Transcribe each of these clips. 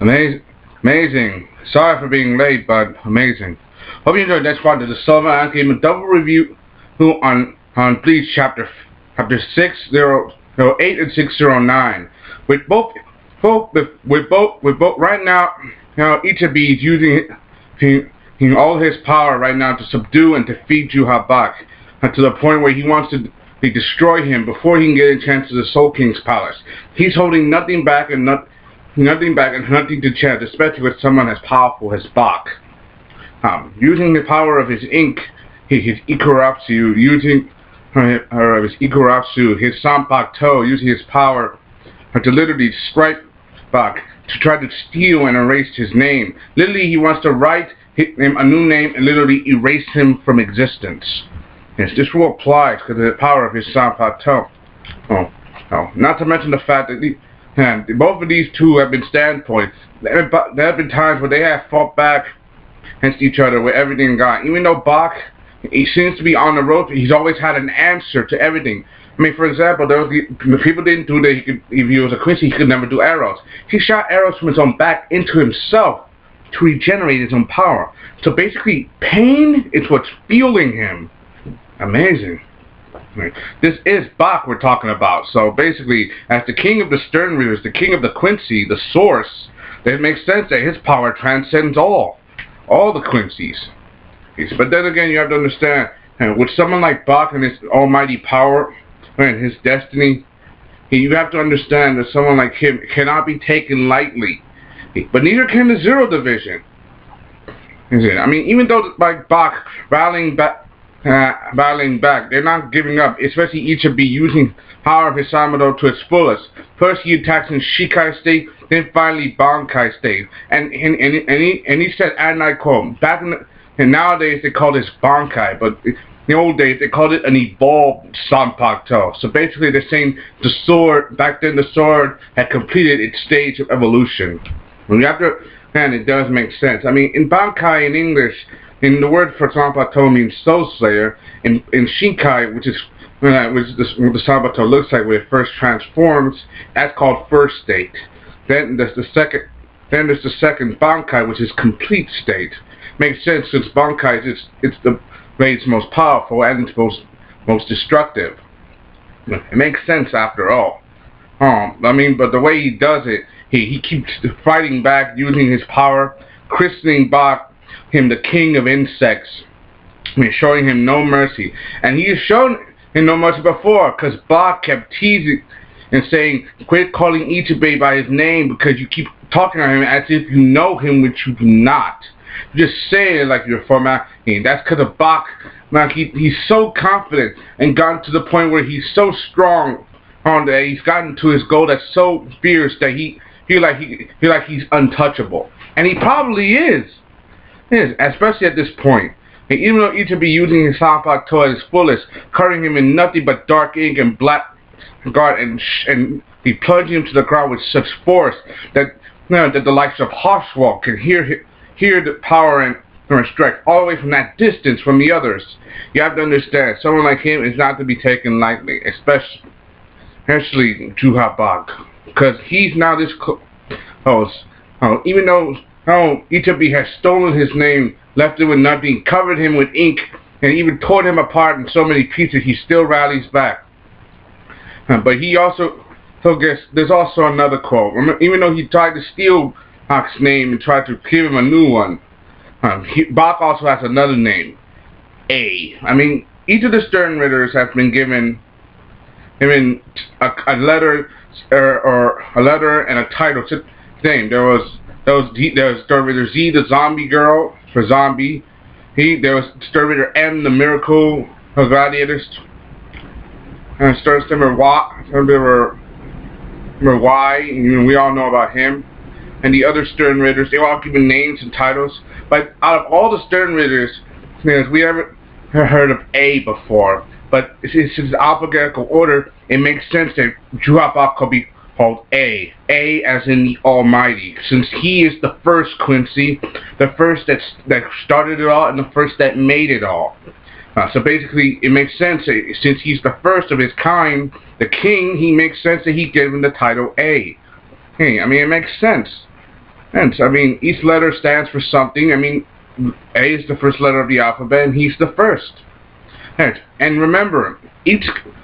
Amazing. Amazing. Sorry for being late, but amazing. Hope you enjoyed this part of the Sellavin game a double review on Bleach chapter 608 and 609. With both right now, Ichibee is using all his power right now to subdue and defeat Yhwach, to the point where he wants to destroy him before he can get a chance to the Soul King's palace. He's holding nothing back and nothing to chance, especially with someone as powerful as Bach. Using the power of his ink, his Ikuratsu, his Sanpakuto, using his power to literally strike Bach, to try to steal and erase his name. Literally, he wants to write him a new name and literally erase him from existence. Yes, this rule applies because of the power of his Sanpakuto. Not to mention the fact that both of these two have been standpoints. There have been times where they have fought back against each other with everything gone. Even though Bach, he seems to be on the road, he's always had an answer to everything. I mean, for example, people didn't do that. If he was a Quincy, he could never do arrows. He shot arrows from his own back into himself to regenerate his own power. So basically, pain is what's fueling him. Amazing. This is Bach we're talking about. So basically, as the king of the Stern Readers, the king of the Quincy, the source, it makes sense that his power transcends all the Quincy's. But then again, you have to understand, with someone like Bach and his almighty power and his destiny, you have to understand that someone like him cannot be taken lightly. But neither can the Zero Division. I mean, even though like Bach battling back, they're not giving up, especially Ichibee using power of his Samado to its fullest. First he attacks in Shikai state, then finally Bankai state. And he said, and I quote, and nowadays they call this Bankai, but in the old days they called it an evolved Sanpakuto. So basically they're saying the sword, back then the sword had completed its stage of evolution. And you have to, man, it does make sense. I mean, in Bankai in English, in the word for Sanpakuto means Soul Slayer. In Shinkai, which is what the Sanpakuto looks like when it first transforms, that's called first state. Then there's the second Bankai, which is complete state. Makes sense since Bankai it's the way it's most powerful and it's most destructive. It makes sense after all. I mean, but the way he does it, he keeps fighting back using his power, christening Bach him the king of insects. I mean, showing him no mercy. And he has shown him no mercy before, because Bach kept teasing and saying, quit calling Ichibee by his name because you keep talking to him as if you know him, which you do not. You're just saying it like you're format. That's because of Bach. Man, he's so confident and gotten to the point where he's so strong that he's gotten to his goal that's so fierce that he feel like he's untouchable. And he probably is. Especially at this point. And even though Ichibee using his Sanpakuto at his fullest, covering him in nothing but dark ink and black guard, and he plunging him to the ground with such force that that the likes of Yhwach can hear the power and strength all the way from that distance from the others. You have to understand, someone like him is not to be taken lightly, especially Yhwach, because he's now this even though Ichibee has stolen his name, left him with nothing, covered him with ink, and even tore him apart in so many pieces, he still rallies back. But he also, there's also another quote. Even though he tried to steal Bach's name and tried to give him a new one, Bach also has another name, A. I mean, each of the Stern Ridders has been given a letter and a title to his name. There was Stern Rider Z, the zombie girl, for zombie. There was Stern Rider M, the miracle gladiators. And Stern Rider Y, we all know about him. And the other Stern Ridders, they were all given names and titles. But out of all the Stern Ridders, we haven't heard of A before. But since it's alphabetical order, it makes sense that Yhwach could be called A as in the Almighty, since he is the first Quincy, the first that started it all, and the first that made it all. So basically, it makes sense that since he's the first of his kind, the king, he makes sense that he gave him the title A. I mean, it makes sense. And I mean, each letter stands for something. I mean, A is the first letter of the alphabet, and he's the first. And remember,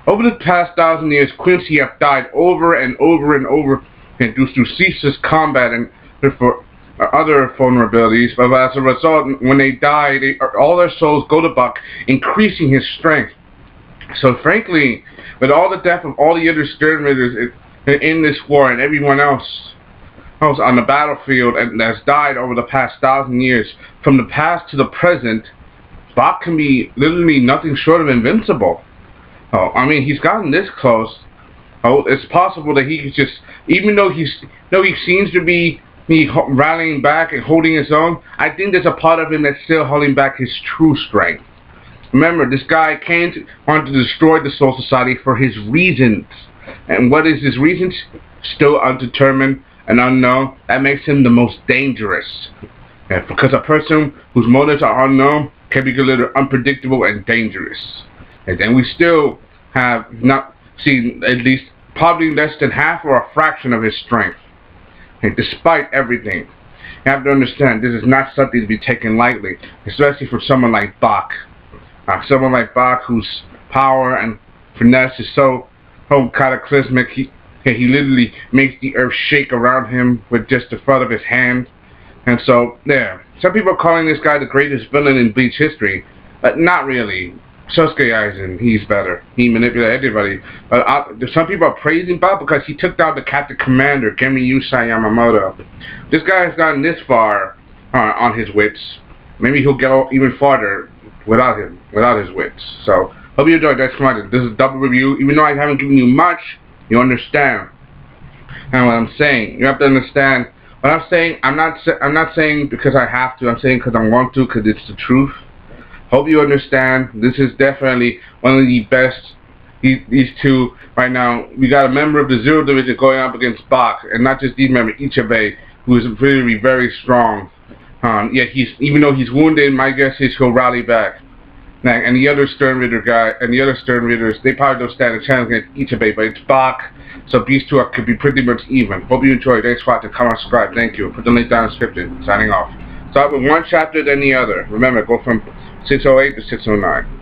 over the past 1,000 years, Quincy have died over and over and over, and due to ceaseless combat and therefore other vulnerabilities. But as a result, when they die, all their souls go to Buck, increasing his strength. So frankly, with all the death of all the other Stern Raiders in this war and everyone else on the battlefield and has died over the past 1,000 years, from the past to the present, Bach can be literally nothing short of invincible. Oh, I mean, he's gotten this close. Oh, it's possible that he could just, even though he seems to be rallying back and holding his own, I think there's a part of him that's still holding back his true strength. Remember, this guy wanted to destroy the Soul Society for his reasons. And what is his reasons? Still undetermined and unknown. That makes him the most dangerous. And because a person whose motives are unknown can be considered unpredictable and dangerous. And then we still have not seen at least probably less than half or a fraction of his strength. And despite everything, you have to understand this is not something to be taken lightly, especially for someone like Bach. Someone like Bach whose power and finesse is so cataclysmic, he literally makes the earth shake around him with just the front of his hand. And so, there. Some people are calling this guy the greatest villain in Bleach history, but not really. Sosuke Aizen, he's better. He manipulated everybody. Some people are praising Bach because he took down the Captain Commander, Yusai Yamamoto. This guy has gotten this far on his wits. Maybe he'll get even farther without his wits. So, hope you enjoyed that. This is a double review. Even though I haven't given you much, you understand. And what I'm saying, you have to understand. What I'm saying, I'm not saying because I have to. I'm saying because I want to, because it's the truth. Hope you understand. This is definitely one of the best. These two right now. We got a member of the Zero Division going up against Bach, and not just these members, Ichibee, who is really very strong. Yet even though he's wounded, my guess is he'll rally back. And the other Stern Raider guy and the other Stern Raiders, they probably don't stand a chance against Ichibee, but it's Bach. So these two could be pretty much even. Hope you enjoyed. Thanks for watching. Comment, subscribe. Thank you. Put the link down in the description. Signing off. Start with one chapter, then the other. Remember, go from 608 to 609.